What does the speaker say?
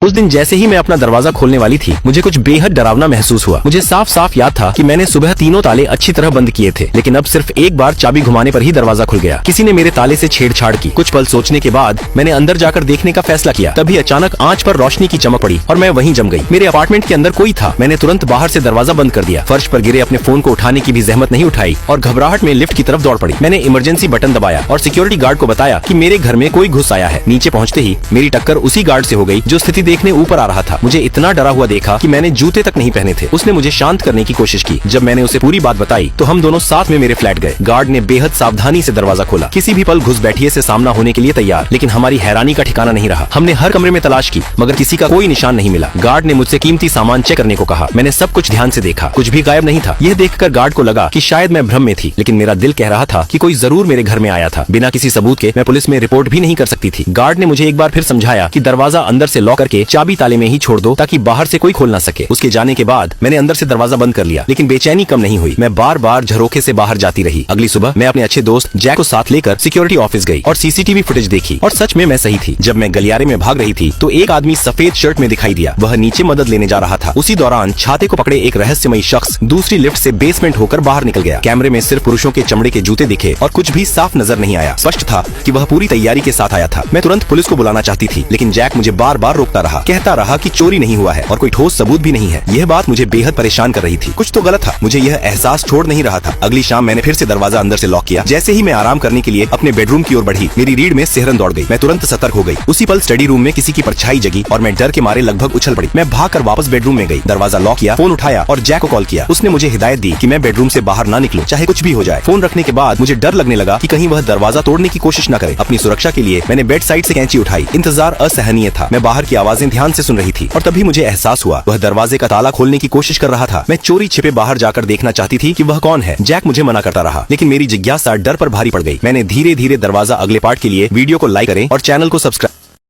उस दिन जैसे ही मैं अपना दरवाजा खोलने वाली थी, मुझे कुछ बेहद डरावना महसूस हुआ। मुझे साफ साफ याद था कि मैंने सुबह तीनों ताले अच्छी तरह बंद किए थे, लेकिन अब सिर्फ एक बार चाबी घुमाने पर ही दरवाजा खुल गया। किसी ने मेरे ताले से छेड़छाड़ की। कुछ पल सोचने के बाद मैंने अंदर जाकर देखने का फैसला किया। तभी अचानक आंच पर रोशनी की चमक पड़ी और मैं वहीं जम गई। मेरे अपार्टमेंट के अंदर कोई था। मैंने तुरंत बाहर से दरवाजा बंद कर दिया। फर्श पर गिरे अपने फोन को उठाने की भी जहमत नहीं उठाई और घबराहट में लिफ्ट की तरफ दौड़ पड़ी। मैंने इमरजेंसी बटन दबाया और सिक्योरिटी गार्ड को बताया कि मेरे घर में कोई घुस आया है। नीचे पहुंचते ही मेरी टक्कर उसी गार्ड से हो गई जो स्थिति देखने ऊपर आ रहा था। मुझे इतना डरा हुआ देखा कि मैंने जूते तक नहीं पहने थे। उसने मुझे शांत करने की कोशिश की। जब मैंने उसे पूरी बात बताई तो हम दोनों साथ में मेरे फ्लैट गए। गार्ड ने बेहद सावधानी से दरवाजा खोला, किसी भी पल घुसपैठिए से सामना होने के लिए तैयार। लेकिन हमारी हैरानी का ठिकाना नहीं रहा। हमने हर कमरे में तलाश की मगर किसी का कोई निशान नहीं मिला। गार्ड ने मुझसे कीमती सामान चेक करने को कहा। मैंने सब कुछ ध्यान से देखा, कुछ भी गायब नहीं था। यह देखकर गार्ड को लगा कि शायद मैं भ्रम में थी, लेकिन मेरा दिल कह रहा था कि कोई जरूर मेरे घर में आया था। बिना किसी सबूत के मैं पुलिस में रिपोर्ट भी नहीं कर सकती थी। गार्ड ने मुझे एक बार फिर समझाया कि दरवाजा अंदर से लॉक करके चाबी ताले में ही छोड़ दो ताकि बाहर से कोई खोल ना सके। उसके जाने के बाद मैंने अंदर से दरवाजा बंद कर लिया, लेकिन बेचैनी कम नहीं हुई। मैं बार बार झरोखे से बाहर जाती रही। अगली सुबह मैं अपने अच्छे दोस्त जैक को साथ लेकर सिक्योरिटी ऑफिस गई और सीसीटीवी फुटेज देखी और सच में मैं सही थी। जब मैं गलियारे में भाग रही थी तो एक आदमी सफेद शर्ट में दिखाई दिया। वह नीचे मदद लेने जा रहा था। उसी दौरान छाते को पकड़े एक रहस्यमयी शख्स दूसरी लिफ्ट से बेसमेंट होकर बाहर निकल गया। कैमरे में सिर्फ पुरुषों के चमड़े के जूते दिखे और कुछ भी साफ नजर नहीं आया। स्पष्ट था कि वह पूरी तैयारी के साथ आया था। मैं तुरंत पुलिस को बुलाना चाहती थी, लेकिन जैक मुझे बार बार रोकता रहा, कहता रहा कि चोरी नहीं हुआ है और कोई ठोस सबूत भी नहीं है। यह बात मुझे बेहद परेशान कर रही थी। कुछ तो गलत था। मुझे यह एहसास छोड़ नहीं रहा था। अगली शाम मैंने फिर से दरवाजा अंदर से लॉक किया। जैसे ही मैं आराम करने के लिए अपने बेडरूम की ओर बढ़ी, मेरी रीढ़ में सिहरन दौड़ गई। मैं तुरंत सतर्क हो गई। उसी पल स्टडी रूम में किसी की परछाई जगी और मैं डर के मारे लगभग उछल पड़ी। मैं भागकर वापस बेडरूम में गई, दरवाजा लॉक किया, फोन उठाया और जैक को कॉल किया। उसने मुझे हिदायत दी कि मैं बेडरूम से बाहर ना निकलूं, चाहे कुछ भी हो जाए। फोन रखने के बाद मुझे डर लगने लगा कि कहीं वह दरवाजा तोड़ने की कोशिश न करे। अपनी सुरक्षा के लिए मैंने बेड साइड से कैंची उठाई। इंतजार असहनीय था। मैं बाहर की आवाजें ध्यान से सुन रही थी और तभी मुझे एहसास हुआ वह दरवाजे का ताला खोलने की कोशिश कर रहा था। मैं चोरी छिपे बाहर जाकर देखना चाहती थी कि वह कौन है। जैक मुझे मना करता रहा, लेकिन मेरी जिज्ञासा डर पर भारी पड़ गई। मैंने धीरे धीरे दरवाजा। अगले पार्ट के लिए वीडियो को लाइक करें और चैनल को सब्सक्राइब